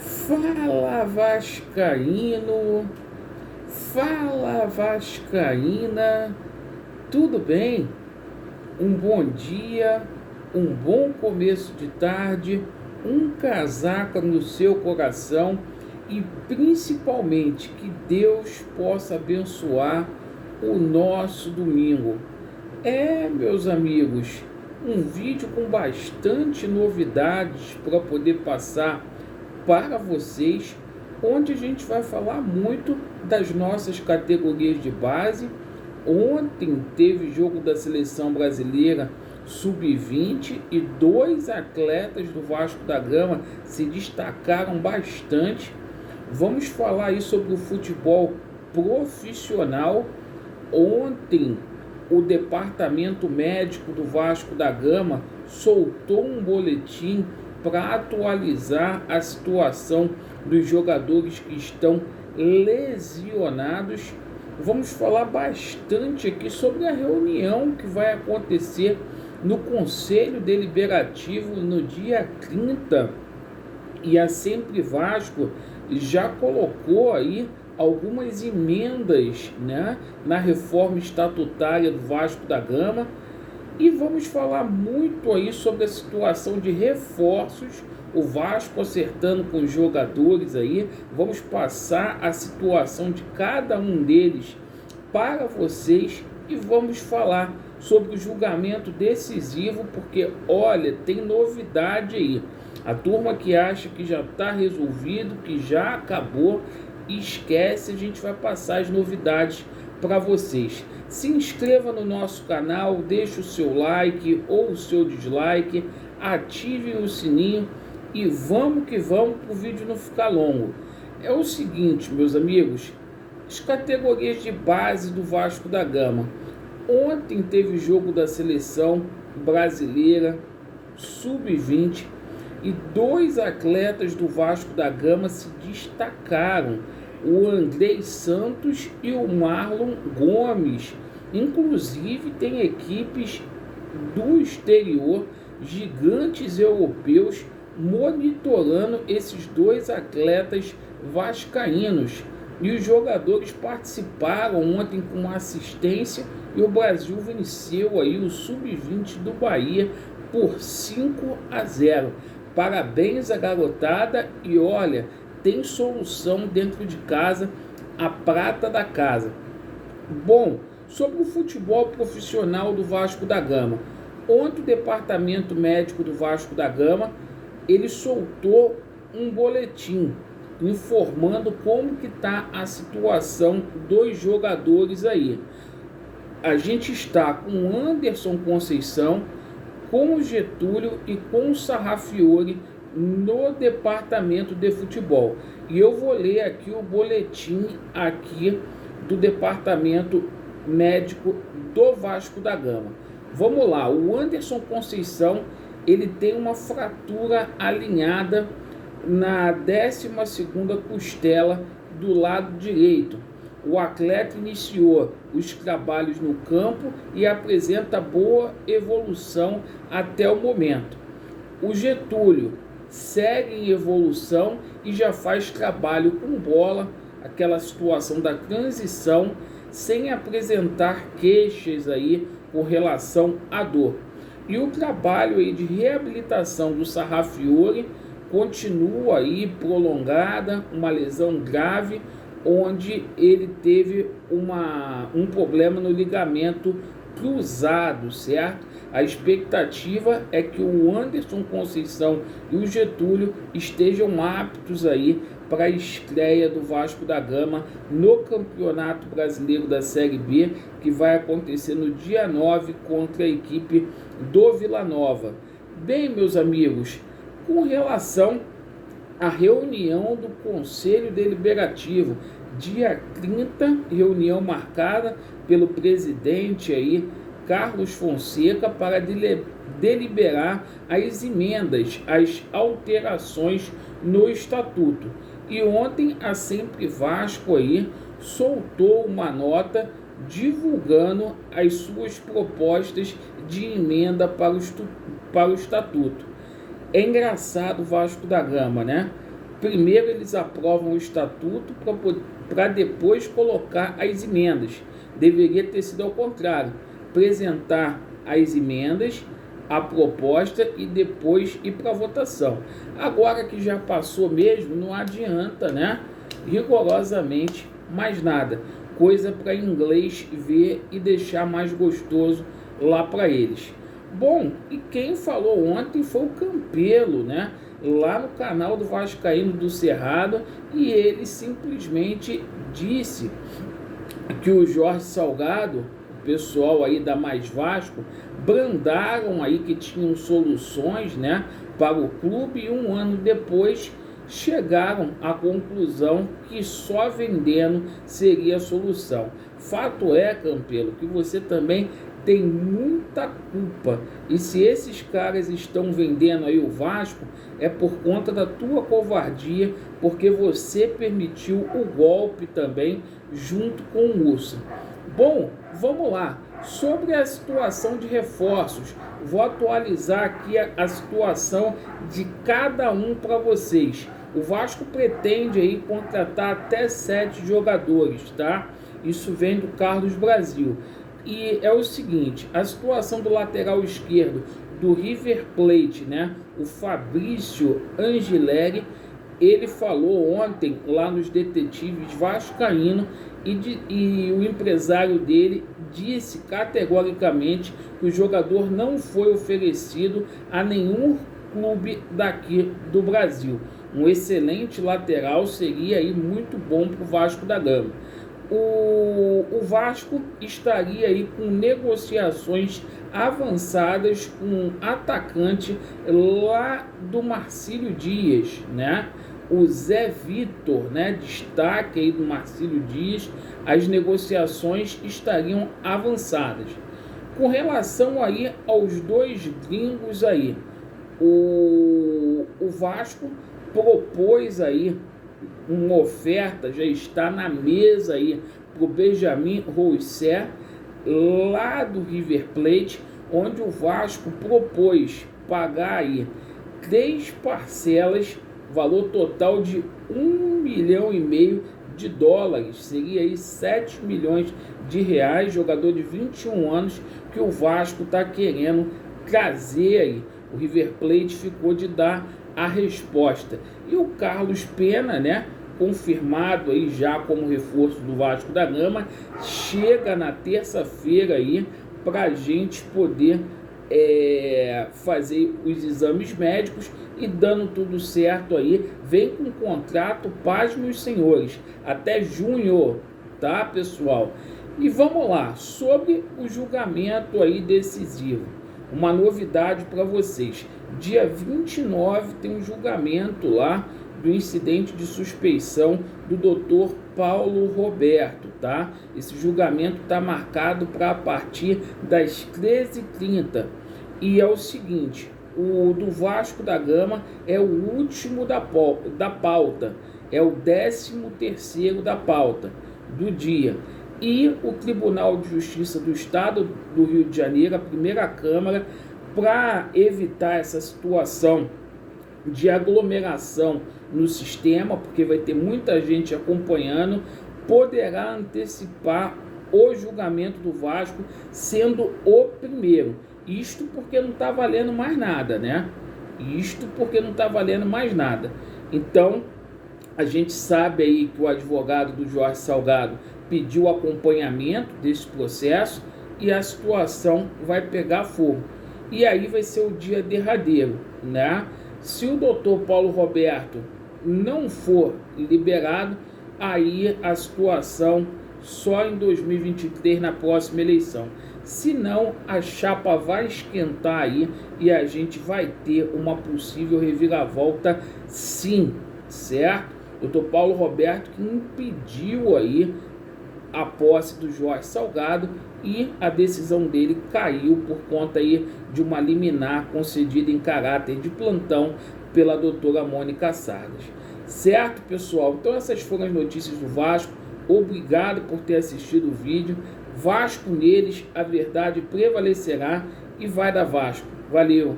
Fala Vascaíno, fala Vascaína, tudo bem? Um bom dia, um bom começo de tarde, um casaca no seu coração e principalmente que Deus possa abençoar o nosso domingo. Meus amigos, um vídeo com bastante novidades para poder passar para vocês, onde a gente vai falar muito das nossas categorias de base. Ontem teve jogo da seleção brasileira sub-20 e dois atletas do Vasco da Gama se destacaram bastante. Vamos falar aí sobre o futebol profissional. Ontem o departamento médico do Vasco da Gama soltou um boletim para atualizar a situação dos jogadores que estão lesionados. Vamos falar bastante aqui sobre a reunião que vai acontecer no Conselho Deliberativo no dia 30. E a Sempre Vasco já colocou aí algumas emendas, né, na reforma estatutária do Vasco da Gama. E vamos falar muito aí sobre a situação de reforços, o Vasco acertando com os jogadores aí. Vamos passar a situação de cada um deles para vocês e vamos falar sobre o julgamento decisivo, porque olha, tem novidade aí. A turma que acha que já está resolvido, que já acabou, esquece, a gente vai passar as novidades para vocês. Se inscreva no nosso canal, deixe o seu like ou o seu dislike, ative o sininho e vamos que vamos para o vídeo não ficar longo. É o seguinte, meus amigos, as categorias de base do Vasco da Gama. Ontem teve jogo da seleção brasileira sub-20 e dois atletas do Vasco da Gama se destacaram, o Andrei Santos e o Marlon Gomes. Inclusive tem equipes do exterior, gigantes europeus, monitorando esses dois atletas vascaínos. E os jogadores participaram ontem com assistência e o Brasil venceu aí o sub-20 do Bahia por 5-0. Parabéns à garotada e olha, tem solução dentro de casa, a prata da casa. Bom, sobre o futebol profissional do Vasco da Gama. Ontem o departamento médico do Vasco da Gama, ele soltou um boletim informando como que está a situação dos jogadores aí. A gente está com o Anderson Conceição, com o Getúlio e com o Sarrafiore no departamento de futebol. E eu vou ler aqui o boletim aqui do departamento médico do Vasco da Gama. Vamos lá, o Anderson Conceição, ele tem uma fratura alinhada na 12ª costela do lado direito. O atleta iniciou os trabalhos no campo e apresenta boa evolução até o momento. O Getúlio segue em evolução e já faz trabalho com bola, aquela situação da transição, sem apresentar queixas aí com relação à dor. E o trabalho aí de reabilitação do Sarrafiore continua aí prolongada, uma lesão grave, onde ele teve um problema no ligamento cruzado, certo? A expectativa é que o Anderson Conceição e o Getúlio estejam aptos aí para a estreia do Vasco da Gama no Campeonato Brasileiro da Série B, que vai acontecer no dia 9 contra a equipe do Vila Nova. Bem, meus amigos, com relação à reunião do Conselho Deliberativo, dia 30, reunião marcada pelo presidente aí, Carlos Fonseca, para deliberar as emendas, as alterações no estatuto. E ontem a Sempre Vasco aí soltou uma nota divulgando as suas propostas de emenda para o estatuto. É engraçado o Vasco da Gama, né? Primeiro eles aprovam o estatuto para depois colocar as emendas. Deveria ter sido ao contrário, apresentar as emendas, a proposta e depois ir para a votação. Agora que já passou mesmo, não adianta, né? Rigorosamente mais nada. Coisa para inglês ver e deixar mais gostoso lá para eles. Bom, e quem falou ontem foi o Campelo, né? Lá no canal do Vascaíno do Cerrado, e ele simplesmente disse que o Jorge Salgado, o pessoal aí da Mais Vasco, brandaram aí que tinham soluções, né, para o clube, e um ano depois chegaram à conclusão que só vendendo seria a solução. Fato é, Campelo, que você também tem muita culpa, e se esses caras estão vendendo aí o Vasco, é por conta da tua covardia, porque você permitiu o golpe também junto com o Urso. Bom, vamos lá. Sobre a situação de reforços, vou atualizar aqui a situação de cada um para vocês. O Vasco pretende aí contratar até 7 jogadores, tá? Isso vem do Carlos Brasil. E é o seguinte, a situação do lateral esquerdo do River Plate, né? O Fabrício Angileri, ele falou ontem lá nos Detetives Vascaíno, e o empresário dele disse categoricamente que o jogador não foi oferecido a nenhum clube daqui do Brasil. Um excelente lateral, seria aí muito bom para o Vasco da Gama. O Vasco estaria aí com negociações avançadas com um atacante lá do Marcílio Dias, né? O Zé Vitor, né? Destaque aí do Marcílio Dias, as negociações estariam avançadas. Com relação aí aos dois gringos aí, o Vasco propôs aí uma oferta, já está na mesa aí para o Benjamin Rousset, lá do River Plate, onde o Vasco propôs pagar aí 3 parcelas, valor total de $1,5 milhão, seria aí 7 milhões de reais, jogador de 21 anos que o Vasco está querendo trazer aí. O River Plate ficou de dar a resposta. E o Carlos Pena, né, confirmado aí já como reforço do Vasco da Gama, chega na terça-feira aí para a gente poder fazer os exames médicos, e dando tudo certo aí, vem com contrato, pasmem os senhores, até junho, tá, pessoal? E vamos lá, sobre o julgamento aí decisivo, uma novidade para vocês. Dia 29 tem um julgamento lá do incidente de suspeição do Dr. Paulo Roberto, tá? Esse julgamento está marcado para a partir das 13h30. E é o seguinte, o do Vasco da Gama é o último da pauta, é o 13º da pauta do dia. E o Tribunal de Justiça do Estado do Rio de Janeiro, a primeira Câmara, para evitar essa situação de aglomeração no sistema, porque vai ter muita gente acompanhando, poderá antecipar o julgamento do Vasco, sendo o primeiro. Isto porque não está valendo mais nada, né? Isto porque não está valendo mais nada. Então, a gente sabe aí que o advogado do Jorge Salgado pediu acompanhamento desse processo, e a situação vai pegar fogo. E aí vai ser o dia derradeiro, né? Se o doutor Paulo Roberto não for liberado, aí a situação só em 2023, na próxima eleição. Se não, a chapa vai esquentar aí e a gente vai ter uma possível reviravolta, sim, certo? Doutor Paulo Roberto que impediu aí a posse do Jorge Salgado, e a decisão dele caiu por conta aí de uma liminar concedida em caráter de plantão pela doutora Mônica Sardas. Certo, pessoal? Então essas foram as notícias do Vasco. Obrigado por ter assistido o vídeo. Vasco neles, a verdade prevalecerá, e vai dar Vasco. Valeu!